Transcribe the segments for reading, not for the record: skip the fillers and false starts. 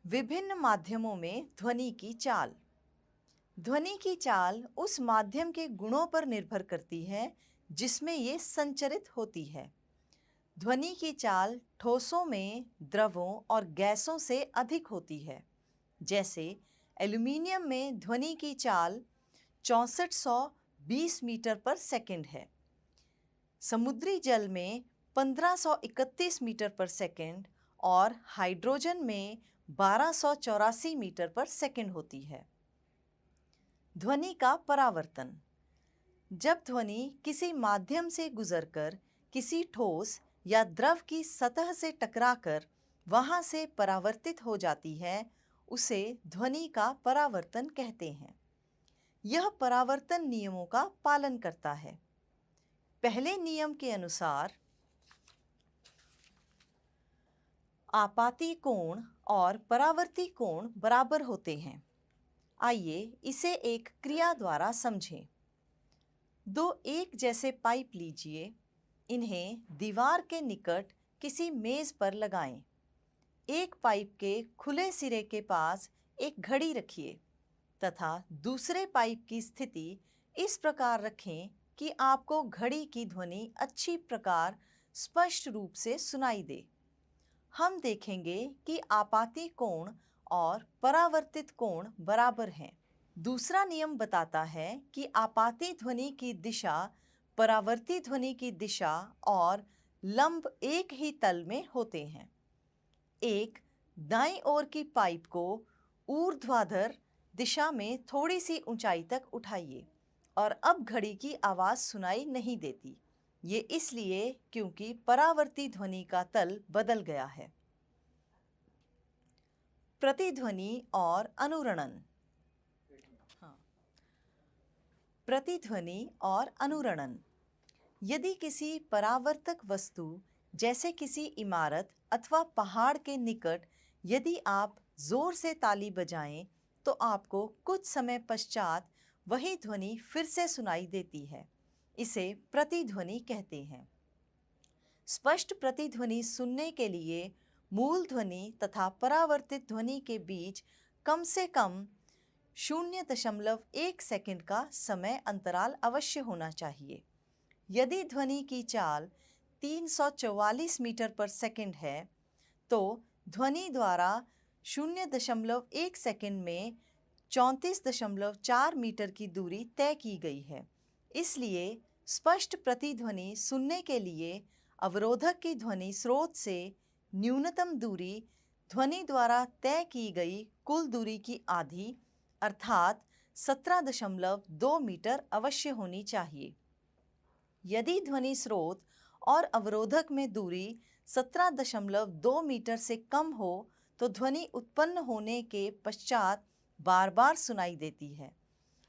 विभिन्न माध्यमों में ध्वनि की चाल। ध्वनि की चाल उस माध्यम के गुणों पर निर्भर करती है जिसमें ये संचरित होती है। ध्वनि की चाल ठोसों में द्रवों और गैसों से अधिक होती है। जैसे एल्यूमीनियम में ध्वनि की चाल 6420 मीटर पर सेकंड है। समुद्री जल में 1531 मीटर पर सेकंड और हाइड्रोजन में 1284 मीटर पर सेकंड होती है। ध्वनि का परावर्तन। जब ध्वनि किसी माध्यम से गुजरकर किसी ठोस या द्रव की सतह से टकराकर वहां से परावर्तित हो जाती है, उसे ध्वनि का परावर्तन कहते हैं। यह परावर्तन नियमों का पालन करता है। पहले नियम के अनुसार आपाती कोण और परावर्ती कोण बराबर होते हैं। आइए इसे एक क्रिया द्वारा समझें। दो एक जैसे पाइप लीजिए, इन्हें दीवार के निकट किसी मेज पर लगाएं। एक पाइप के खुले सिरे के पास एक घड़ी रखिए तथा दूसरे पाइप की स्थिति इस प्रकार रखें कि आपको घड़ी की ध्वनि अच्छी प्रकार स्पष्ट रूप से सुनाई दे। हम देखेंगे कि आपाती कोण और परावर्तित कोण बराबर हैं। दूसरा नियम बताता है कि आपाती ध्वनि की दिशा परावर्ती ध्वनि की दिशा और लंब एक ही तल में होते हैं। एक दाईं ओर की पाइप को ऊर्ध्वाधर दिशा में थोड़ी सी ऊंचाई तक उठाइए और अब घड़ी की आवाज सुनाई नहीं देती। ये इसलिए क्योंकि परावर्ती ध्वनि का तल बदल गया है। प्रतिध्वनि और अनुरणन। प्रतिध्वनि और अनुरणन। यदि किसी परावर्तक वस्तु जैसे किसी इमारत अथवा पहाड़ के निकट यदि आप जोर से ताली बजाएं तो आपको कुछ समय पश्चात वही ध्वनि फिर से सुनाई देती है। इसे प्रतिध्वनि कहते हैं। स्पष्ट प्रतिध्वनि सुनने के लिए मूल ध्वनि तथा परावर्तित ध्वनि के बीच कम से कम 0.1 सेकंड का समय अंतराल अवश्य होना चाहिए। यदि ध्वनि की चाल 344 मीटर पर सेकंड है तो ध्वनि द्वारा 0.1 सेकंड में 34.4 मीटर की दूरी तय की गई है। इसलिए स्पष्ट प्रतिध्वनि सुनने के लिए अवरोधक की ध्वनि स्रोत से न्यूनतम दूरी ध्वनि द्वारा तय की गई कुल दूरी की आधी अर्थात 17.2 मीटर अवश्य होनी चाहिए। यदि ध्वनि स्रोत और अवरोधक में दूरी 17.2 मीटर से कम हो तो ध्वनि उत्पन्न होने के पश्चात बार बार सुनाई देती है।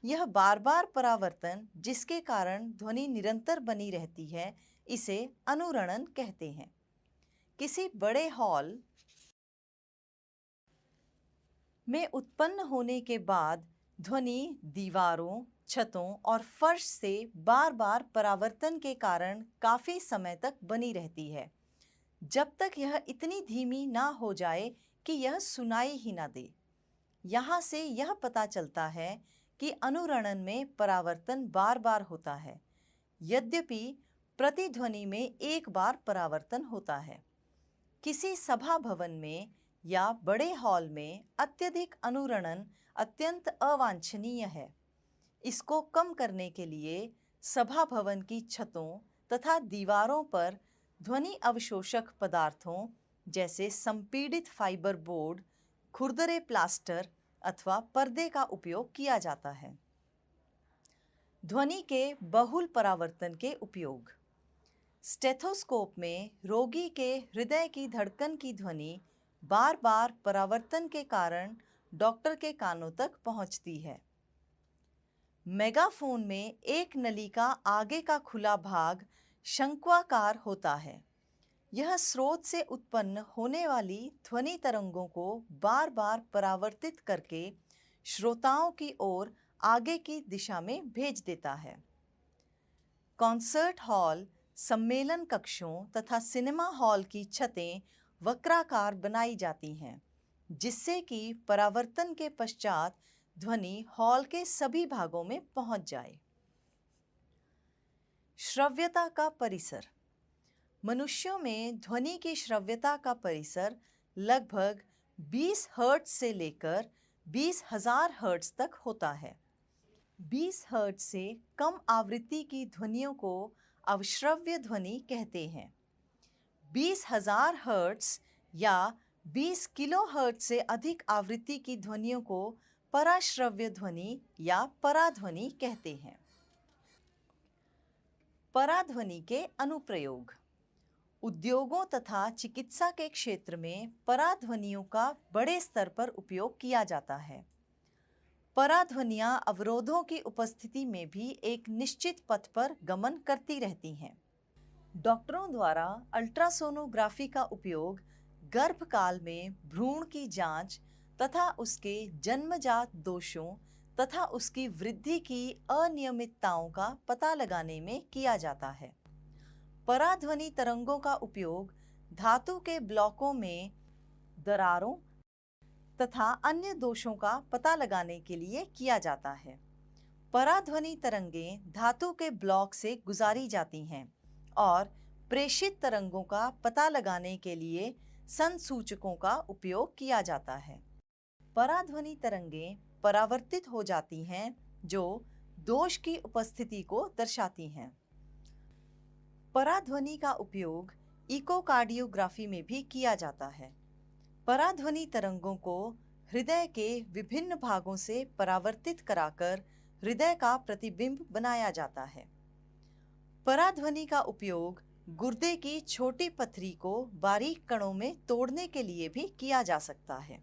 यह बार बार परावर्तन जिसके कारण ध्वनि निरंतर बनी रहती है, इसे अनुरणन कहते हैं। किसी बड़े हॉल में उत्पन्न होने के बाद ध्वनि दीवारों, छतों और फर्श से बार बार परावर्तन के कारण काफी समय तक बनी रहती है, जब तक यह इतनी धीमी ना हो जाए कि यह सुनाई ही ना दे। यहाँ से यह पता चलता है कि अनुरणन में परावर्तन बार बार होता है, यद्यपि प्रतिध्वनि में एक बार परावर्तन होता है। किसी सभा भवन में या बड़े हॉल में अत्यधिक अनुरणन अत्यंत अवांछनीय है। इसको कम करने के लिए सभा भवन की छतों तथा दीवारों पर ध्वनि अवशोषक पदार्थों जैसे संपीड़ित फाइबर बोर्ड, खुरदरे प्लास्टर अथवा पर्दे का उपयोग किया जाता है। ध्वनि के बहुल परावर्तन के उपयोग। स्टेथोस्कोप में रोगी के हृदय की धड़कन की ध्वनि बार बार परावर्तन के कारण डॉक्टर के कानों तक पहुंचती है। मेगाफोन में एक नली का आगे का खुला भाग शंक्वाकार होता है। यह स्रोत से उत्पन्न होने वाली ध्वनि तरंगों को बार बार परावर्तित करके श्रोताओं की ओर आगे की दिशा में भेज देता है। कॉन्सर्ट हॉल, सम्मेलन कक्षों तथा सिनेमा हॉल की छतें वक्राकार बनाई जाती हैं। जिससे कि परावर्तन के पश्चात ध्वनि हॉल के सभी भागों में पहुंच जाए। श्रव्यता का परिसर। मनुष्यों में ध्वनि की श्रव्यता का परिसर लगभग 20 हर्ट्ज से लेकर 20,000 हर्ट्ज तक होता है। 20 हर्ट्ज से कम आवृत्ति की ध्वनियों को अवश्रव्य ध्वनि कहते हैं। 20,000 हर्ट्ज या 20 किलो हर्ट्ज से अधिक आवृत्ति की ध्वनियों को पराश्रव्य ध्वनि या पराध्वनि कहते हैं। पराध्वनि के अनुप्रयोग। उद्योगों तथा चिकित्सा के क्षेत्र में पराध्वनियों का बड़े स्तर पर उपयोग किया जाता है। पराध्वनियां अवरोधों की उपस्थिति में भी एक निश्चित पथ पर गमन करती रहती हैं। डॉक्टरों द्वारा अल्ट्रासोनोग्राफी का उपयोग गर्भकाल में भ्रूण की जांच तथा उसके जन्मजात दोषों तथा उसकी वृद्धि की अनियमितताओं का पता लगाने में किया जाता है। पराध्वनि तरंगों का उपयोग धातु के ब्लॉकों में दरारों तथा अन्य दोषों का पता लगाने के लिए किया जाता है। पराध्वनि तरंगें धातु के ब्लॉक से गुजारी जाती हैं और प्रेषित तरंगों का पता लगाने के लिए संसूचकों का उपयोग किया जाता है। पराध्वनि तरंगें परावर्तित हो जाती हैं जो दोष की उपस्थिति को दर्शाती हैं। पराध्वनि का उपयोग इकोकार्डियोग्राफी में भी किया जाता है। पराध्वनि तरंगों को हृदय के विभिन्न भागों से परावर्तित कराकर हृदय का प्रतिबिंब बनाया जाता है। पराध्वनि का उपयोग गुर्दे की छोटी पथरी को बारीक कणों में तोड़ने के लिए भी किया जा सकता है।